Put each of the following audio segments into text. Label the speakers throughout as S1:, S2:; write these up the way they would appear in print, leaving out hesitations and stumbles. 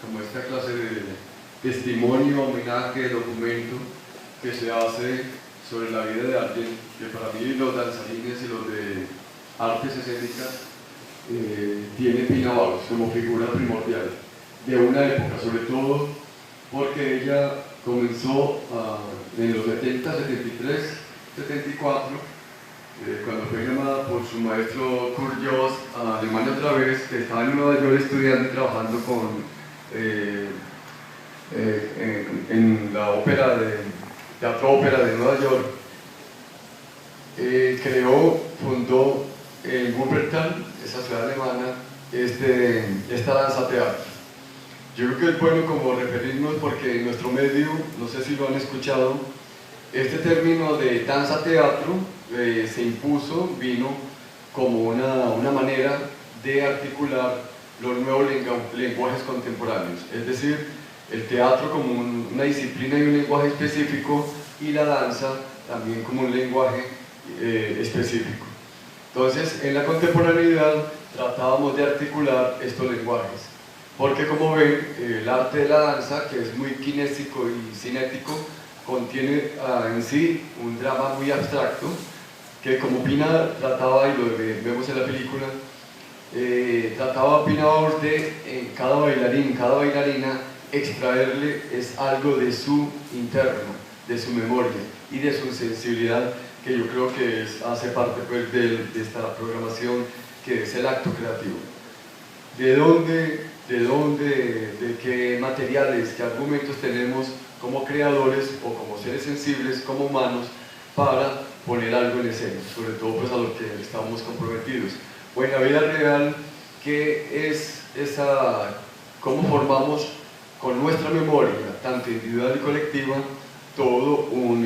S1: como esta clase de testimonio, homenaje, documento que se hace sobre la vida de alguien que para mí los danzarines y los de artes escénicas tiene Pina Bausch como figura primordial de una época, sobre todo porque ella comenzó en los 70, 73, 74, cuando fue llamada por su maestro Kurt Jooss a Alemania otra vez, que estaba en Nueva York estudiando y trabajando en la ópera Teatro Ópera de Nueva York. Fundó en Wuppertal, esa ciudad alemana, esta danza teatro. Yo creo que es bueno como referirnos porque en nuestro medio, no sé si lo han escuchado, este término de danza teatro se impuso, vino como una manera de articular los nuevos lenguajes contemporáneos, es decir, el teatro como una disciplina y un lenguaje específico y la danza también como un lenguaje específico. Entonces, en la contemporaneidad tratábamos de articular estos lenguajes, porque como ven, el arte de la danza, que es muy kinésico y cinético, contiene en sí un drama muy abstracto, que como Pina trataba, y lo vemos en la película, trataba Pina Bausch de cada bailarín, cada bailarina, extraerle es algo de su interno, de su memoria y de su sensibilidad, que yo creo que hace parte pues, de esta programación, que es el acto creativo. ¿De qué materiales, qué argumentos tenemos como creadores o como seres sensibles, como humanos, para poner algo en escena, sobre todo pues, a lo que estamos comprometidos? O en la vida real, ¿qué es cómo formamos con nuestra memoria, tanto individual y colectiva, todo un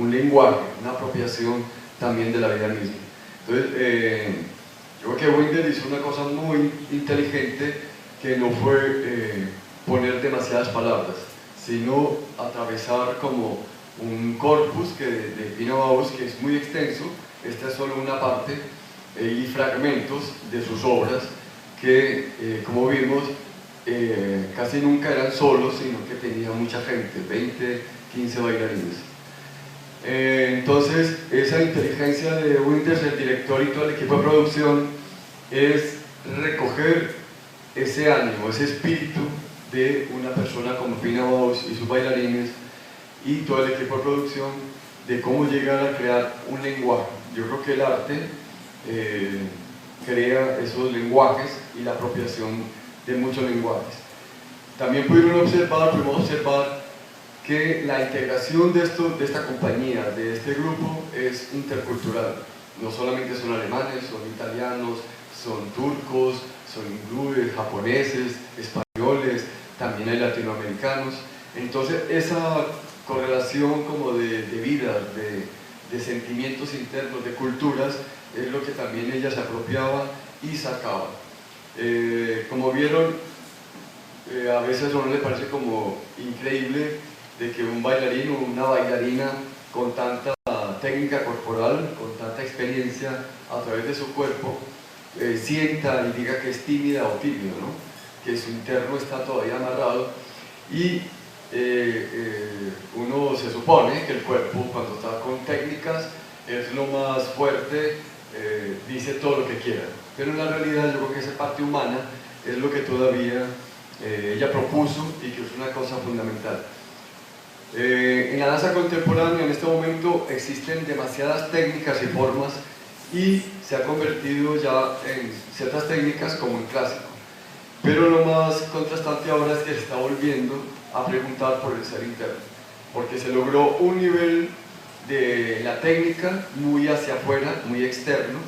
S1: lenguaje, una apropiación también de la vida misma? Entonces, yo creo que Wendell hizo una cosa muy inteligente, que no fue poner demasiadas palabras, sino atravesar como un corpus de Pina Bausch, que es muy extenso. Esta es solo una parte, y fragmentos de sus obras, que como vimos, casi nunca eran solos, sino que tenía mucha gente, 20, 15 bailarines. Entonces, esa inteligencia de Winters, el director y todo el equipo de producción, es recoger ese ánimo, ese espíritu de una persona como Pina Bausch y sus bailarines y todo el equipo de producción, de cómo llegar a crear un lenguaje. Yo creo que el arte crea esos lenguajes y la apropiación de muchos lenguajes. También pudimos observar que la integración de esta compañía, de este grupo, es intercultural. No solamente son alemanes, son italianos, son turcos, son hindúes, japoneses, españoles, también hay latinoamericanos. Entonces esa correlación como de vidas, de sentimientos internos, de culturas, es lo que también ella se apropiaba y sacaba. Como vieron, a veces a uno le parece como increíble de que un bailarín o una bailarina con tanta técnica corporal, con tanta experiencia a través de su cuerpo, sienta y diga que es tímida o tímido, ¿no? Que su interno está todavía amarrado, y uno se supone que el cuerpo, cuando está con técnicas, es lo más fuerte, dice todo lo que quiera, pero en la realidad yo creo que esa parte humana es lo que todavía ella propuso y que es una cosa fundamental. En la danza contemporánea en este momento existen demasiadas técnicas y formas, y se ha convertido ya en ciertas técnicas como en clásico, pero lo más contrastante ahora es que se está volviendo a preguntar por el ser interno, porque se logró un nivel de la técnica muy hacia afuera, muy externo,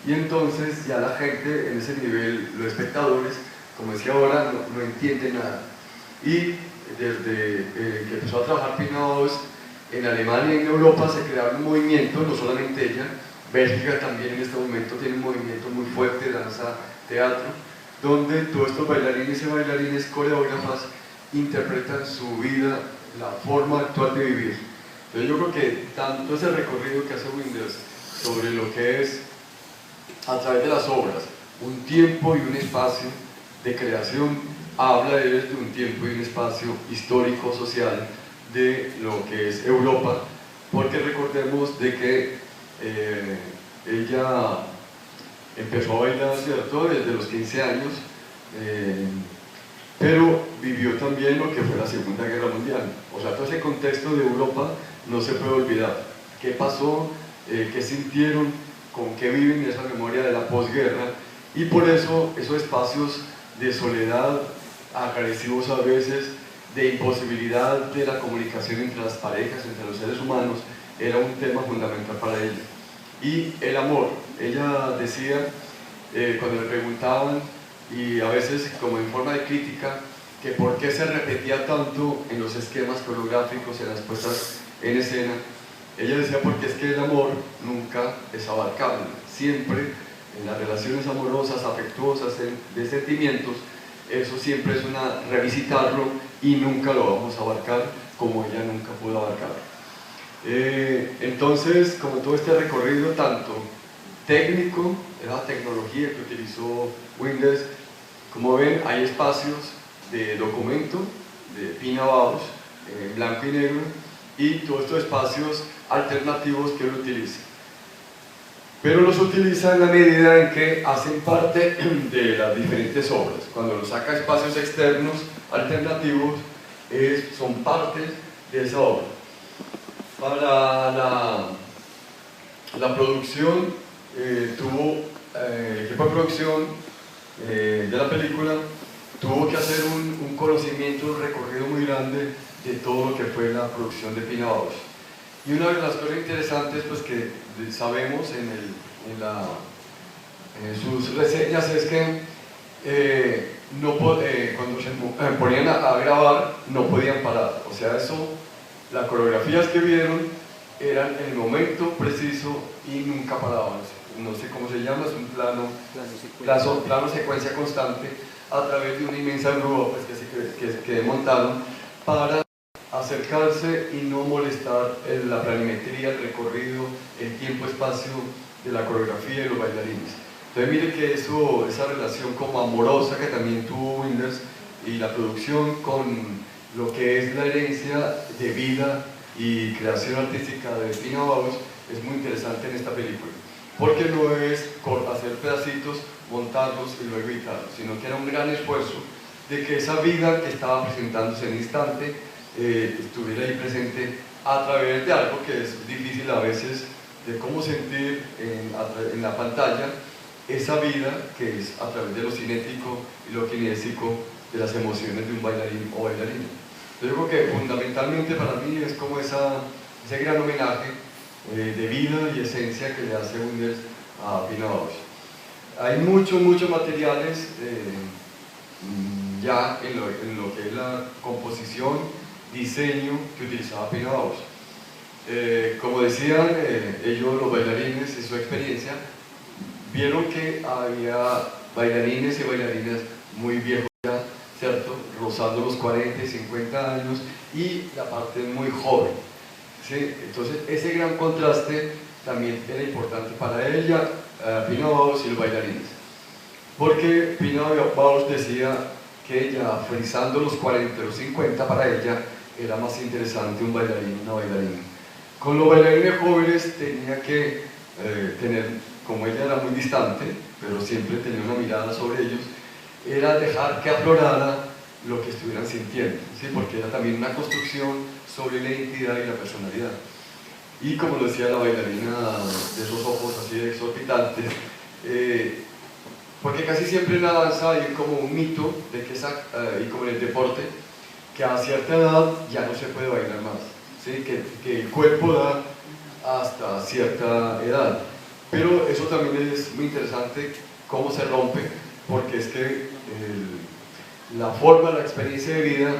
S1: y entonces ya la gente en ese nivel, los espectadores, como decía ahora, no entienden nada. Y desde que empezó a trabajar Pina Bausch en Alemania y en Europa, se crearon un movimiento, no solamente ella, Bélgica también en este momento tiene un movimiento muy fuerte de danza-teatro, donde todos estos bailarines y bailarines coreógrafas interpretan su vida, la forma actual de vivir. Entonces yo creo que tanto ese recorrido que hace Winders sobre lo que es, a través de las obras, un tiempo y un espacio de creación, habla desde un tiempo y un espacio histórico, social, de lo que es Europa, porque recordemos de que ella empezó a bailar, ¿cierto?, desde los 15 años, pero vivió también lo que fue la Segunda Guerra Mundial. O sea, todo ese contexto de Europa no se puede olvidar. ¿Qué pasó? ¿Qué sintieron? ¿Con qué viven esa memoria de la posguerra? Y por eso esos espacios de soledad, agresivos a veces, de imposibilidad de la comunicación entre las parejas, entre los seres humanos, era un tema fundamental para ella. Y el amor, ella decía, cuando le preguntaban, y a veces como en forma de crítica, que por qué se repetía tanto en los esquemas coreográficos, en las puestas en escena, ella decía porque es que el amor nunca es abarcable, siempre en las relaciones amorosas, afectuosas, de sentimientos, eso siempre es una revisitarlo y nunca lo vamos a abarcar como ella nunca pudo abarcar. Entonces, como todo este recorrido tanto técnico, la tecnología que utilizó Wenders, como ven hay espacios de documento, de Pina Bausch, en blanco y negro, y todos estos espacios alternativos que él utiliza. Pero los utiliza en la medida en que hacen parte de las diferentes obras. Cuando los saca espacios externos, alternativos, son partes de esa obra. Para la producción, el equipo de producción de la película tuvo que hacer un conocimiento, un recorrido muy grande de todo lo que fue la producción de Pina Bausch. Y una de las cosas interesantes pues, que sabemos en sus reseñas es que cuando se ponían a grabar no podían parar. O sea, las coreografías que vieron eran en el momento preciso y nunca paraban. No sé cómo se llama, es un plano secuencia constante a través de una inmensa grúa pues, que montaron para acercarse y no molestar la planimetría, el recorrido, el tiempo-espacio de la coreografía y los bailarines. Entonces mire que esa relación como amorosa que también tuvo Wenders y la producción con lo que es la herencia de vida y creación artística de Pina Bausch es muy interesante en esta película, porque no es hacer pedacitos, montarlos y luego editarlos, sino que era un gran esfuerzo de que esa vida que estaba presentándose en el instante estuviera ahí presente a través de algo que es difícil a veces de cómo sentir en la pantalla esa vida que es a través de lo cinético y lo kinésico de las emociones de un bailarín o bailarina. Yo creo que fundamentalmente para mí es como ese gran homenaje de vida y esencia que le hace Wenders a Pina Bausch. Hay muchos materiales ya en lo que es la composición, diseño que utilizaba Pina Bausch. Como decían ellos, los bailarines, en su experiencia, vieron que había bailarines y bailarinas muy viejos ya, ¿cierto? Rozando los 40 y 50 años y la parte muy joven, ¿sí? Entonces ese gran contraste también era importante para ella, Pina Bausch y los bailarines, porque Pina Bausch decía que ella, frisando los 40 o los 50, para ella era más interesante un bailarín, una bailarina. Con los bailarines jóvenes tenía que tener, como ella era muy distante, pero siempre tenía una mirada sobre ellos, era dejar que aflorara lo que estuvieran sintiendo, ¿sí? Porque era también una construcción sobre la identidad y la personalidad. Y como lo decía la bailarina de esos ojos así de exorbitantes, porque casi siempre en la danza hay como un mito, de que y como en el deporte, que a cierta edad ya no se puede bailar más, ¿sí? Que el cuerpo da hasta cierta edad. Pero eso también es muy interesante, cómo se rompe, porque es que la forma, la experiencia de vida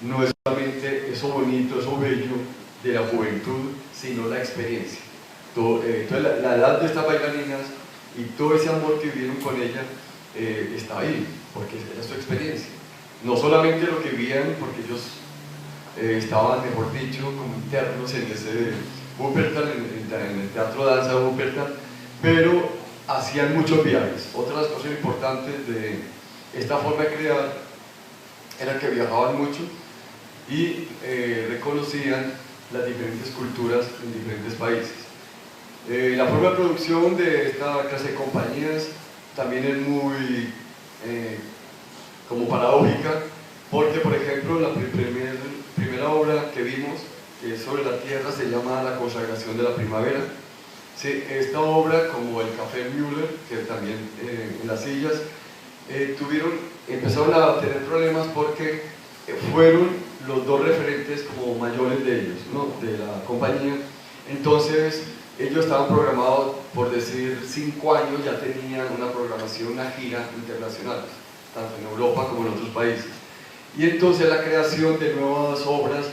S1: no es solamente eso bonito, eso bello de la juventud, sino la experiencia. Entonces la edad de estas bailarinas y todo ese amor que vivieron con ella está ahí, porque era su experiencia. No solamente lo que vivían, porque ellos estaban, mejor dicho, como internos en ese Wuppertal, en el teatro de danza de Wuppertal, pero hacían muchos viajes. Otra de las cosas importantes de esta forma de crear era que viajaban mucho y reconocían las diferentes culturas en diferentes países. La forma de producción de esta clase de compañías también es muy como paradójica, porque por ejemplo la primera obra que vimos, que es sobre la tierra, se llama La consagración de la primavera. Sí, esta obra, como el Café Müller, que también en las sillas, empezaron a tener problemas porque fueron los dos referentes como mayores de ellos, ¿no? De la compañía. Entonces ellos estaban programados, por decir, 5 años, ya tenían una programación, una gira internacional, tanto en Europa como en otros países. Y entonces la creación de nuevas obras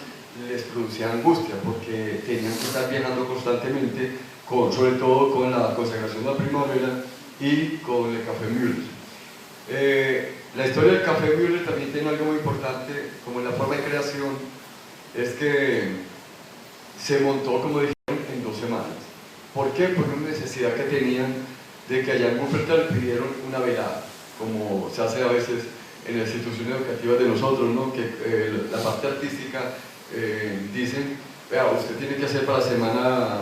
S1: les producía angustia, porque tenían que estar viajando constantemente, sobre todo con la consagración de la primavera y con el Café Müller. La historia del Café Müller también tiene algo muy importante, como en la forma de creación, es que se montó, como dijeron, en 2 semanas. ¿Por qué? Por una necesidad que tenían de que allá en Wuppertal pidieron una velada, como se hace a veces en las instituciones educativas de nosotros, ¿no? Que la parte artística dicen, vea, usted tiene que hacer para la semana,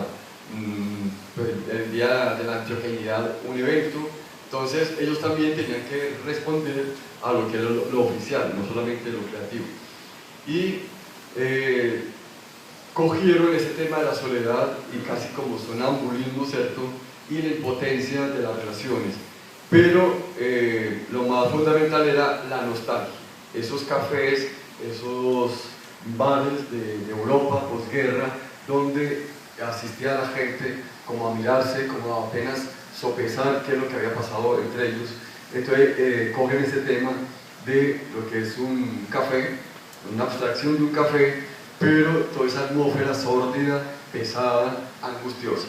S1: el día de la antioqueñidad, un evento. Entonces ellos también tenían que responder a lo que era lo oficial, no solamente lo creativo. Y cogieron ese tema de la soledad y casi como sonambulismo, ¿cierto? Y la impotencia de las relaciones. Pero lo más fundamental era la nostalgia. Esos cafés, esos bares de Europa posguerra, donde asistía la gente como a mirarse, como a apenas sopesar qué es lo que había pasado entre ellos. Entonces cogen ese tema de lo que es un café, una abstracción de un café, pero toda esa atmósfera sórdida, pesada, angustiosa.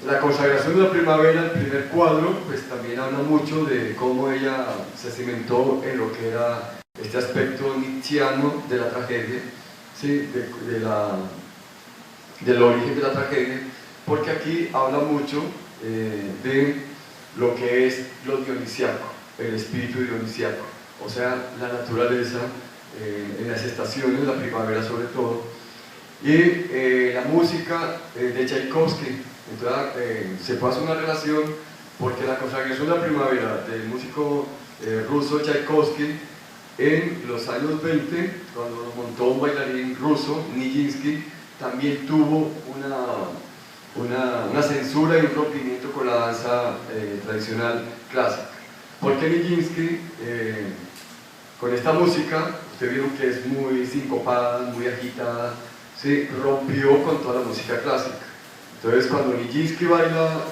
S1: La consagración de la primavera, el primer cuadro, pues también habla mucho de cómo ella se cimentó en lo que era este aspecto nietzscheano de la tragedia, ¿sí? Del origen de la tragedia, porque aquí habla mucho de lo que es lo dionisiaco, el espíritu dionisiaco, o sea, la naturaleza en las estaciones, la primavera sobre todo, y la música de Tchaikovsky. Entonces se pasa una relación, porque la consagración de la primavera del músico ruso Tchaikovsky, en los años 20, cuando lo montó un bailarín ruso, Nijinsky, también tuvo una censura y un rompimiento con la danza tradicional clásica. Porque Nijinsky, con esta música, ustedes vieron que es muy sincopada, muy agitada, se rompió con toda la música clásica. Entonces, cuando Nijinsky baila